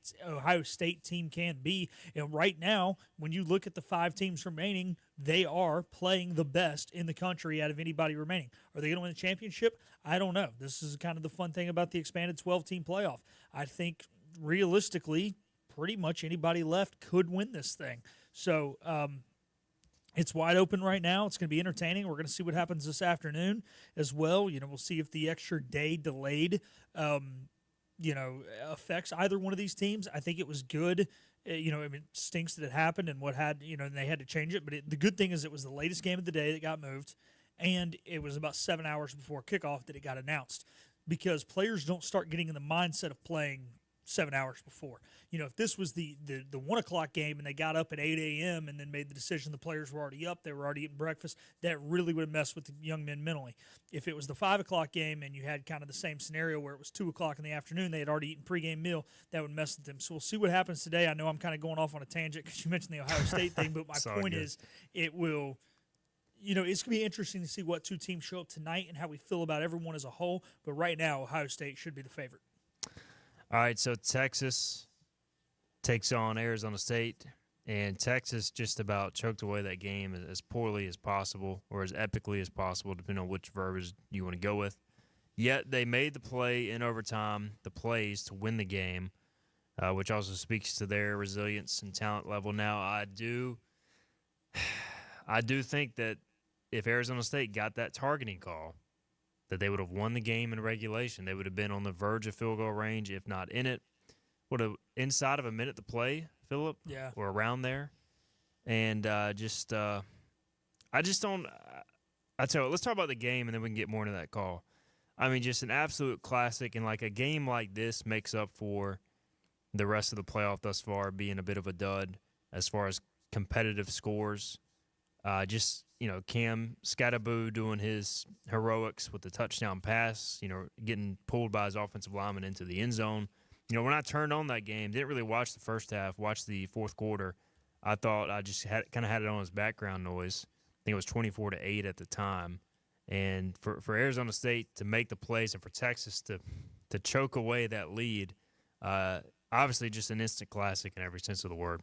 team can be. And right now, when you look at the 5 teams remaining, they are playing the best in the country out of anybody remaining. Are they going to win the championship? I don't know. This is kind of the fun thing about the expanded 12-team playoff. I think, realistically, pretty much anybody left could win this thing. So it's wide open right now. It's going to be entertaining. We're going to see what happens this afternoon as well. We'll see if the extra day delayed, affects either one of these teams. I think it was good It stinks that it happened and and they had to change it. But the good thing is it was the latest game of the day that got moved, and it was about 7 hours before kickoff that it got announced, because players don't start getting in the mindset of playing 7 hours before. If this was the 1 o'clock game and they got up at 8 a.m. and then made the decision, the players were already up, they were already eating breakfast, that really would have messed with the young men mentally. If it was the 5 o'clock game and you had kind of the same scenario where it was 2 o'clock in the afternoon, they had already eaten pregame meal, that would mess with them. So we'll see what happens today. I know I'm kind of going off on a tangent because you mentioned the Ohio State thing, but my point is it will – it's going to be interesting to see what two teams show up tonight and how we feel about everyone as a whole. But right now, Ohio State should be the favorite. All right, so Texas takes on Arizona State, and Texas just about choked away that game as poorly as possible, or as epically as possible, depending on which verbiage you want to go with. Yet they made the play in overtime, the plays to win the game, which also speaks to their resilience and talent level. Now, I do think that if Arizona State got that targeting call, that they would have won the game in regulation. They would have been on the verge of field goal range, if not in it. Would have inside of a minute to play, Phillip, yeah, or around there. And I just don't. I tell you what, let's talk about the game, and then we can get more into that call. I mean, just an absolute classic, and like a game like this makes up for the rest of the playoff thus far being a bit of a dud as far as competitive scores. Cam Scattaboo doing his heroics with the touchdown pass, getting pulled by his offensive lineman into the end zone. When I turned on that game, didn't really watch the first half, watched the fourth quarter. I thought I just had it on as background noise. I think it was 24-8 at the time. And for Arizona State to make the plays and for Texas to choke away that lead, obviously just an instant classic in every sense of the word.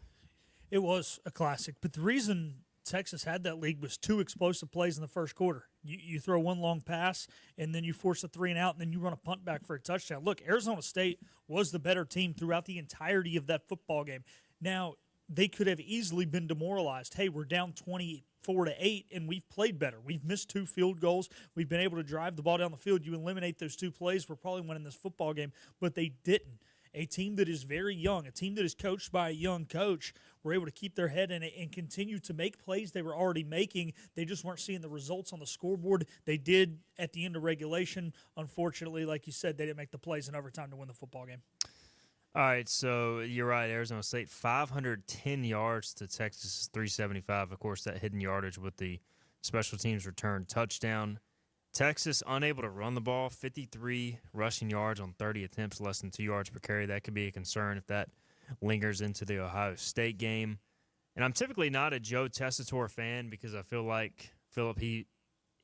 It was a classic, but the reason Texas had that lead was two explosive plays in the first quarter. You throw one long pass, and then you force a 3-and-out, and then you run a punt back for a touchdown. Look, Arizona State was the better team throughout the entirety of that football game. Now, they could have easily been demoralized. Hey, we're down 24-8, and we've played better. We've missed 2 field goals. We've been able to drive the ball down the field. You eliminate those 2 plays, we're probably winning this football game, but they didn't. A team that is very young, a team that is coached by a young coach, were able to keep their head in it and continue to make plays they were already making. They just weren't seeing the results on the scoreboard. They did at the end of regulation. Unfortunately, like you said, they didn't make the plays in overtime to win the football game. All right, so you're right. Arizona State, 510 yards to Texas' 375. Of course, that hidden yardage with the special teams return touchdown. Texas unable to run the ball, 53 rushing yards on 30 attempts, less than 2 yards per carry. That could be a concern if that lingers into the Ohio State game. And I'm typically not a Joe Tessitore fan because I feel like Phillip, he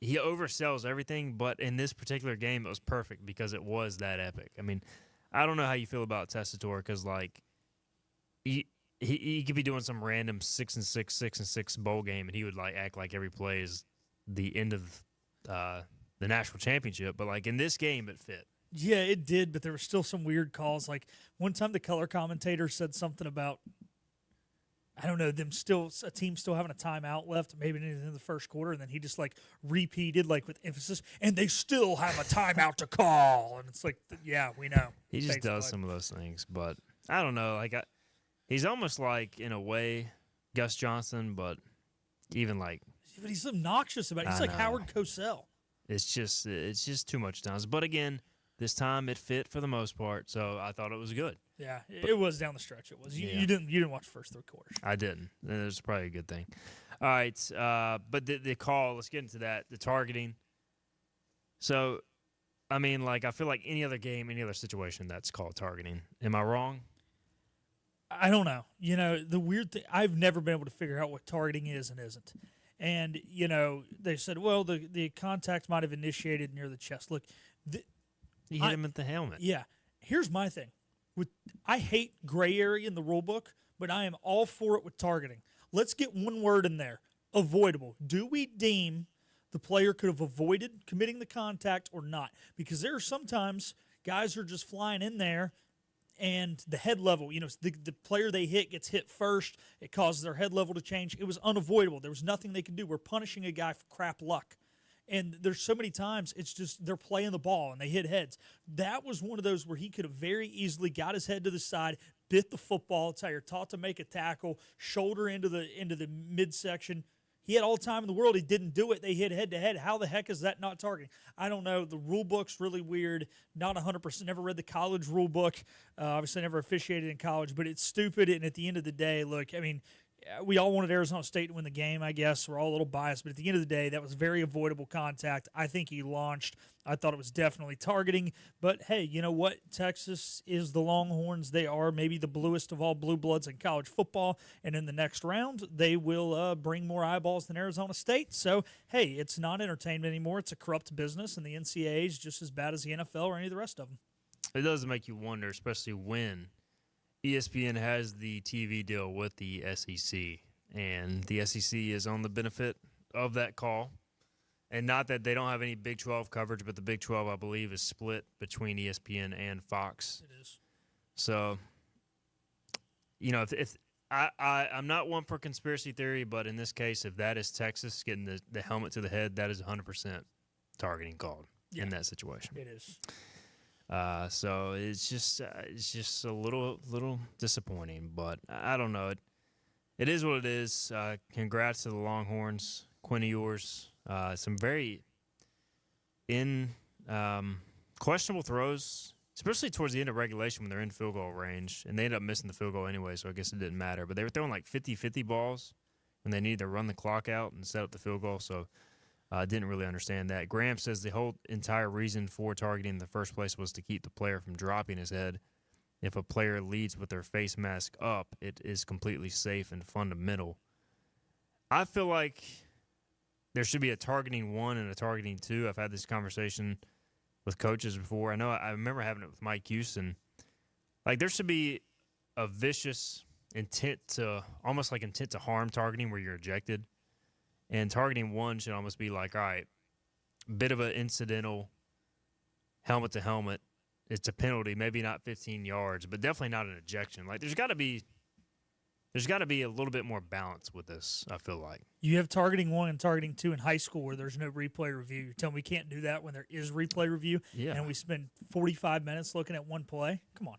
oversells everything, but in this particular game, it was perfect because it was that epic. I mean, I don't know how you feel about Tessitore because, like, he could be doing some random 6-6, 6-6 bowl game, and he would, like, act like every play is the end of the national championship, but like in this game it fit. Yeah, it did, but there were still some weird calls. Like one time the color commentator said something about, I don't know, a team still having a timeout left, maybe in the first quarter, and then he just like repeated like with emphasis, and they still have a timeout to call. And it's like, yeah, we know. He just does some of those things, but I don't know. Like he's almost like in a way Gus Johnson, but even like. But he's obnoxious about it. He's like Howard Cosell. It's just too much times. But again, this time it fit for the most part, so I thought it was good. Yeah, it was down the stretch. It was. You didn't watch the first 3 quarters. I didn't. It was probably a good thing. All right, but the call. Let's get into that. The targeting. So, I mean, like I feel like any other game, any other situation, that's called targeting. Am I wrong? I don't know. The weird thing. I've never been able to figure out what targeting is and isn't. And, they said, well, the contact might have initiated near the chest. Look. He hit him at the helmet. Yeah. Here's my thing. I hate gray area in the rule book, but I am all for it with targeting. Let's get one word in there. Avoidable. Do we deem the player could have avoided committing the contact or not? Because there are sometimes guys are just flying in there and the head level, the player they hit gets hit first. It causes their head level to change. It was unavoidable. There was nothing they could do. We're punishing a guy for crap luck. And there's so many times it's just they're playing the ball and they hit heads. That was one of those where he could have very easily got his head to the side, bit the football. It's how you're taught to make a tackle, shoulder into the midsection. He had all the time in the world. He didn't do it. They hit head-to-head. How the heck is that not targeting? I don't know. The rule book's really weird. Not 100%. Never read the college rule book. Obviously, never officiated in college. But it's stupid, and at the end of the day, look, I mean, we all wanted Arizona State to win the game, I guess. We're all a little biased. But at the end of the day, that was very avoidable contact. I think he launched. I thought it was definitely targeting. But, hey, you know what? Texas is the Longhorns. They are maybe the bluest of all blue bloods in college football. And in the next round, they will bring more eyeballs than Arizona State. So, hey, it's not entertainment anymore. It's a corrupt business, and the NCAA is just as bad as the NFL or any of the rest of them. It does make you wonder, especially when ESPN has the TV deal with the SEC, and the SEC is on the benefit of that call. And not that they don't have any Big 12 coverage, but the Big 12, I believe, is split between ESPN and Fox. It is. So, you know, if I'm not one for conspiracy theory, but in this case, if that is Texas getting the helmet to the head, that is 100% targeting called in that situation. It is. So it's just a little disappointing, but I don't know. It is what it is. Congrats to the Longhorns, Quinn Ewers. Some very questionable throws, especially towards the end of regulation when they're in field goal range, and they ended up missing the field goal anyway, so I guess it didn't matter. But they were throwing like 50-50 balls when they needed to run the clock out and set up the field goal, so I didn't really understand that. Graham says the whole entire reason for targeting in the first place was to keep the player from dropping his head. If a player leads with their face mask up, it is completely safe and fundamental. I feel like there should be a targeting 1 and a targeting 2. I've had this conversation with coaches before. I remember having it with Mike Houston. Like, there should be a vicious intent to harm targeting where you're ejected. And targeting 1 should almost be like, all right, bit of an incidental helmet to helmet. It's a penalty, maybe not 15 yards, but definitely not an ejection. Like, there's got to be a little bit more balance with this, I feel like. You have targeting 1 and targeting 2 in high school where there's no replay review. You're telling me we can't do that when there is replay review, and we spend 45 minutes looking at one play? Come on.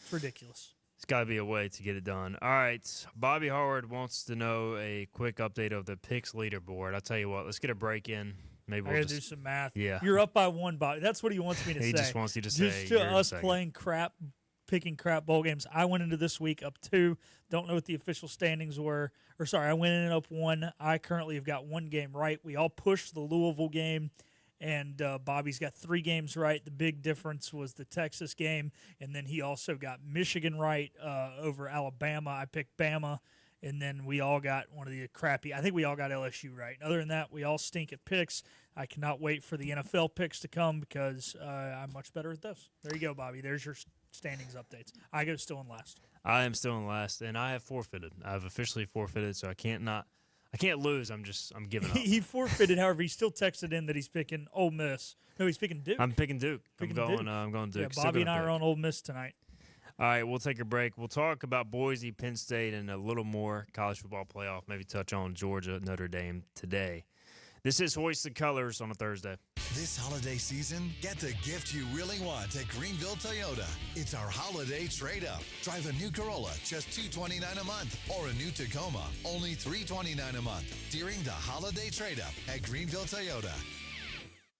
It's ridiculous. It's got to be a way to get it done. All right, Bobby Howard wants to know a quick update of the picks leaderboard. I'll tell you what, let's get a break in. Maybe we'll do some math. Yeah. You're up by 1, Bobby. That's what he wants me to say. He just wants you to say. Just to us playing crap, picking crap bowl games. I went into this week up 2. Don't know what the official standings were. I went in up 1. I currently have got 1 game right. We all pushed the Louisville game, and Bobby's got 3 games right. The big difference was the Texas game, and then he also got Michigan right over Alabama. I picked Bama, and then we all got one of the crappy. I think we all got LSU right. Other than that, we all stink at picks. I cannot wait for the NFL picks to come because I'm much better at those. There you go, Bobby. There's your standings updates. I go still in last. I am still in last, and I have forfeited. I've officially forfeited, so I can't lose. I'm giving up. He forfeited. However, he still texted in that he's picking Ole Miss. No, he's picking Duke. I'm picking Duke. I'm going Duke. Yeah, Bobby and I are on Ole Miss tonight. All right, we'll take a break. We'll talk about Boise, Penn State, and a little more college football playoff. Maybe touch on Georgia, Notre Dame today. This is Hoist the Colors on a Thursday. This holiday season, get the gift you really want at Greenville Toyota. It's our holiday trade-up. Drive a new Corolla, just $229 a month, or a new Tacoma, only $329 a month during the holiday trade-up at Greenville Toyota.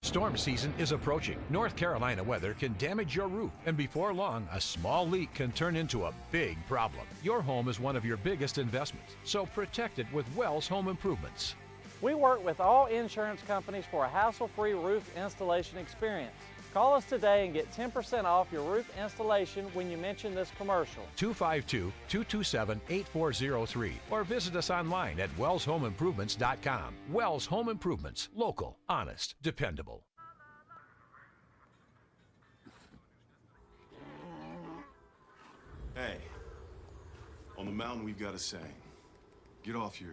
Storm season is approaching. North Carolina weather can damage your roof, and before long, a small leak can turn into a big problem. Your home is one of your biggest investments, so protect it with Wells Home Improvements. We work with all insurance companies for a hassle-free roof installation experience. Call us today and get 10% off your roof installation when you mention this commercial. 252-227-8403 or visit us online at wellshomeimprovements.com. Wells Home Improvements. Local, honest, dependable. Hey, on the mountain we've got a saying. Get off your...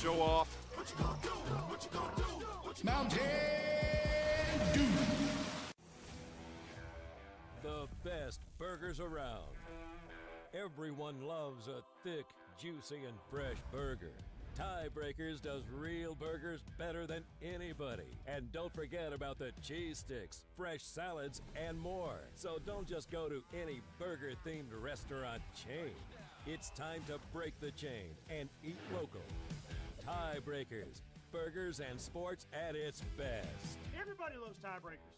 Show off. Mountain Dew. The best burgers around. Everyone loves a thick, juicy, and fresh burger. Tiebreakers does real burgers better than anybody. And don't forget about the cheese sticks, fresh salads, and more. So don't just go to any burger-themed restaurant chain. It's time to break the chain and eat local. Tiebreakers, burgers and sports at its best. Everybody loves tiebreakers.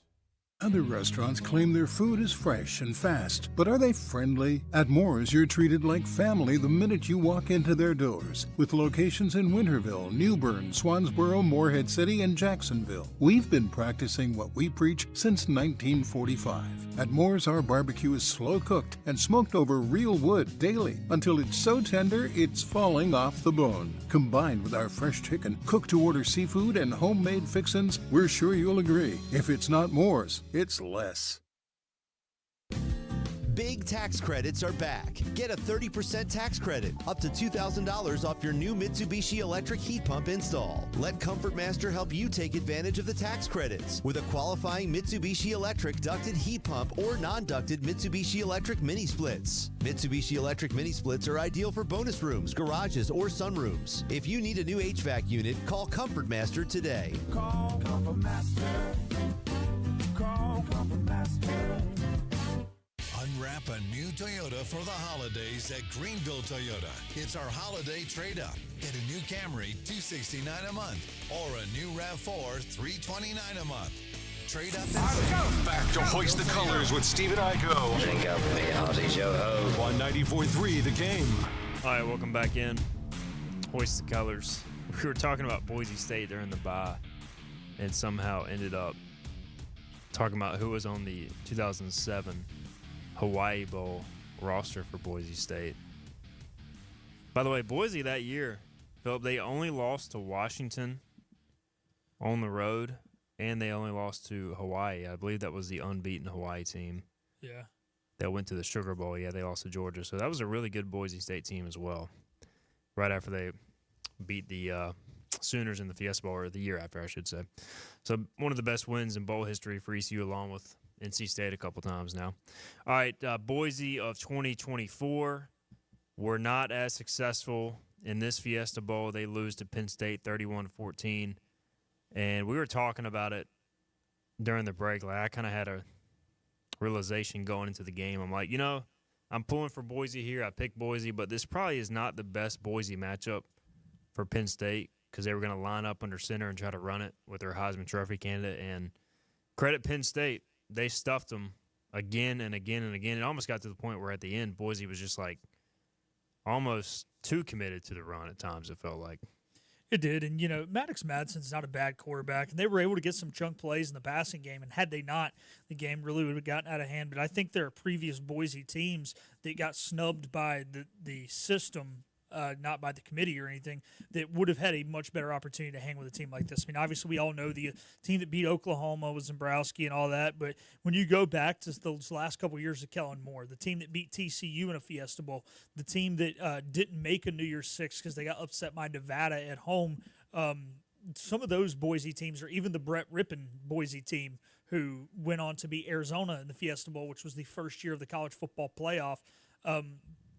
Other restaurants claim their food is fresh and fast, but are they friendly? At Moore's, you're treated like family the minute you walk into their doors. With locations in Winterville, New Bern, Swansboro, Morehead City, and Jacksonville. We've been practicing what we preach since 1945. At Moore's, our barbecue is slow cooked and smoked over real wood daily until it's so tender it's falling off the bone. Combined with our fresh chicken, cooked to order seafood, and homemade fixins, we're sure you'll agree. If it's not Moore's, it's less. Big tax credits are back. Get a 30% tax credit, up to $2,000 off your new Mitsubishi electric heat pump install. Let Comfort Master help you take advantage of the tax credits with a qualifying Mitsubishi electric ducted heat pump or non-ducted Mitsubishi electric mini splits. Mitsubishi electric mini splits are ideal for bonus rooms, garages, or sunrooms. If you need a new HVAC unit, call Comfort Master today. Call Comfort Master. Call Comfort Master. Unwrap a new Toyota for the holidays at Greenville Toyota. It's our holiday trade-up. Get a new Camry, $269 a month, or a new RAV4, $329 a month. Trade up and Back to Hoist the Colors with Stephen Igo. Drink up me, hearty yo-ho. On 94.3 The Game. All right, welcome back in. Hoist the Colors. We were talking about Boise State during the bye and somehow ended up talking about who was on the 2007 Hawaii Bowl roster for Boise State. By the way, Boise that year, Philip, they only lost to Washington on the road, and they only lost to Hawaii. I believe that was the unbeaten Hawaii team. Yeah. That went to the Sugar Bowl. Yeah, they lost to Georgia. So that was a really good Boise State team as well. Right after they beat the Sooners in the Fiesta Bowl, or the year after, I should say. So one of the best wins in bowl history for ECU, along with NC State a couple times now. All right, Boise of 2024 were not as successful in this Fiesta Bowl. They lose to Penn State 31-14. And we were talking about it during the break. Like, I kind of had a realization going into the game. I'm like, I'm pulling for Boise here. I picked Boise, but this probably is not the best Boise matchup for Penn State because they were going to line up under center and try to run it with their Heisman Trophy candidate. And credit Penn State. They stuffed them again and again and again. It almost got to the point where at the end, Boise was just like almost too committed to the run at times, it felt like. It did. And, Maddox Madsen's not a bad quarterback, and they were able to get some chunk plays in the passing game. And had they not, the game really would have gotten out of hand. But I think there are previous Boise teams that got snubbed by the system, not by the committee or anything, that would have had a much better opportunity to hang with a team like this. I mean, obviously, we all know the team that beat Oklahoma was Zembrowski and all that, but when you go back to those last couple of years of Kellen Moore, the team that beat TCU in a Fiesta Bowl, the team that didn't make a New Year's Six because they got upset by Nevada at home, some of those Boise teams, or even the Brett Rippon Boise team, who went on to beat Arizona in the Fiesta Bowl, which was the first year of the college football playoff,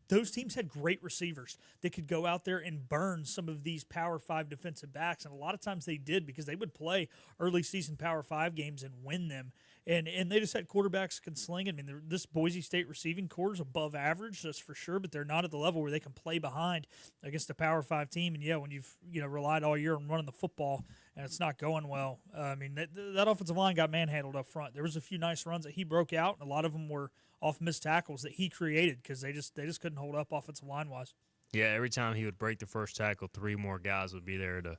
those teams had great receivers that could go out there and burn some of these Power 5 defensive backs, and a lot of times they did because they would play early season Power 5 games and win them. And they just had quarterbacks can sling. I mean, this Boise State receiving core is above average, that's for sure, but they're not at the level where they can play behind against a Power 5 team. And, yeah, when you've relied all year on running the football and it's not going well, I mean, that offensive line got manhandled up front. There was a few nice runs that he broke out, and a lot of them were off missed tackles that he created because they just couldn't hold up offensive line-wise. Yeah, every time he would break the first tackle, 3 more guys would be there to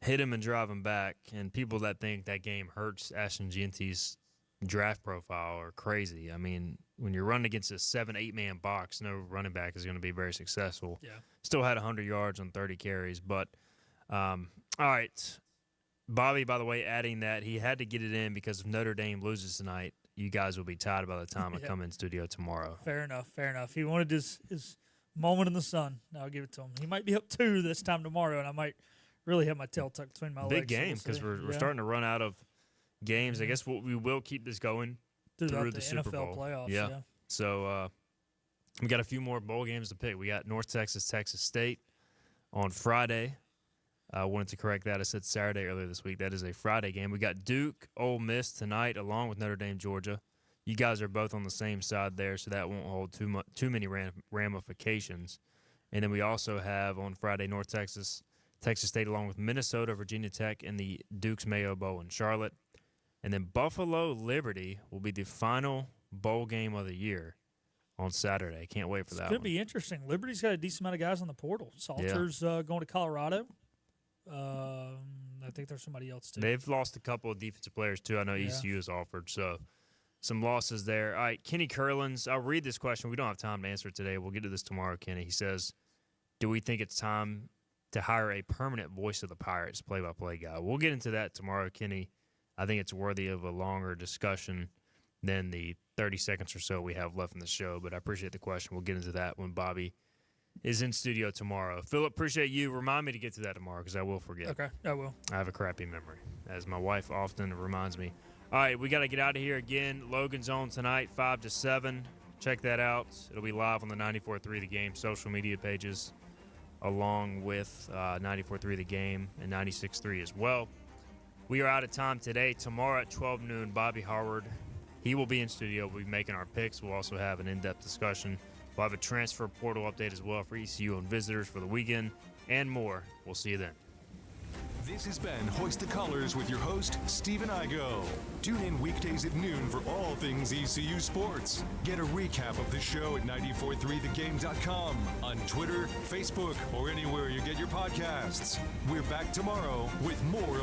hit him and drive him back. And people that think that game hurts Ashton Genty's draft profile are crazy. I mean, when you're running against a 7-8 man box, no running back is going to be very successful. Yeah. Still had 100 yards on 30 carries. But, all right, Bobby, by the way, adding that he had to get it in because if Notre Dame loses tonight, you guys will be tired by the time I come in studio tomorrow. Fair enough. He wanted his moment in the sun. I'll give it to him. He might be up 2 this time tomorrow, and I might really have my tail tucked between my legs. Big game because we're starting to run out of games. I guess we will keep this going through the Super NFL Bowl. playoffs. Yeah. So We got a few more bowl games to pick. We got North Texas, Texas State on Friday. I wanted to correct that. I said Saturday earlier this week. That is a Friday game. We got Duke, Ole Miss tonight, along with Notre Dame, Georgia. You guys are both on the same side there, so that won't hold too many ramifications. And then we also have on Friday North Texas, Texas State, along with Minnesota, Virginia Tech, and the Duke's Mayo Bowl in Charlotte. And then Buffalo Liberty will be the final bowl game of the year on Saturday. Can't wait for that one. It's going to be interesting. Liberty's got a decent amount of guys on the portal. Salter's going to Colorado. I think there's somebody else, too. They've lost a couple of defensive players, too. I know ECU has offered, so some losses there. All right, Kenny Curlins. I'll read this question. We don't have time to answer it today. We'll get to this tomorrow, Kenny. He says, do we think it's time to hire a permanent voice of the Pirates, play-by-play guy? We'll get into that tomorrow, Kenny. I think it's worthy of a longer discussion than the 30 seconds or so we have left in the show, but I appreciate the question. We'll get into that when Bobby is in studio tomorrow. Philip, appreciate you. Remind me to get to that tomorrow because I will forget. Okay, I will. I have a crappy memory, as my wife often reminds me. All right, we got to get out of here again. Logan's on tonight, 5 to 7. Check that out. It'll be live on the 94.3 The Game social media pages, along with 94.3 The Game and 96.3 as well. We are out of time today. Tomorrow at 12 noon, Bobby Harward, he will be in studio. We'll be making our picks. We'll also have an in-depth discussion. We'll have a transfer portal update as well for ECU and visitors for the weekend and more. We'll see you then. This has been Hoist the Colors with your host, Stephen Igo. Tune in weekdays at noon for all things ECU sports. Get a recap of the show at 943thegame.com, on Twitter, Facebook, or anywhere you get your podcasts. We're back tomorrow with more of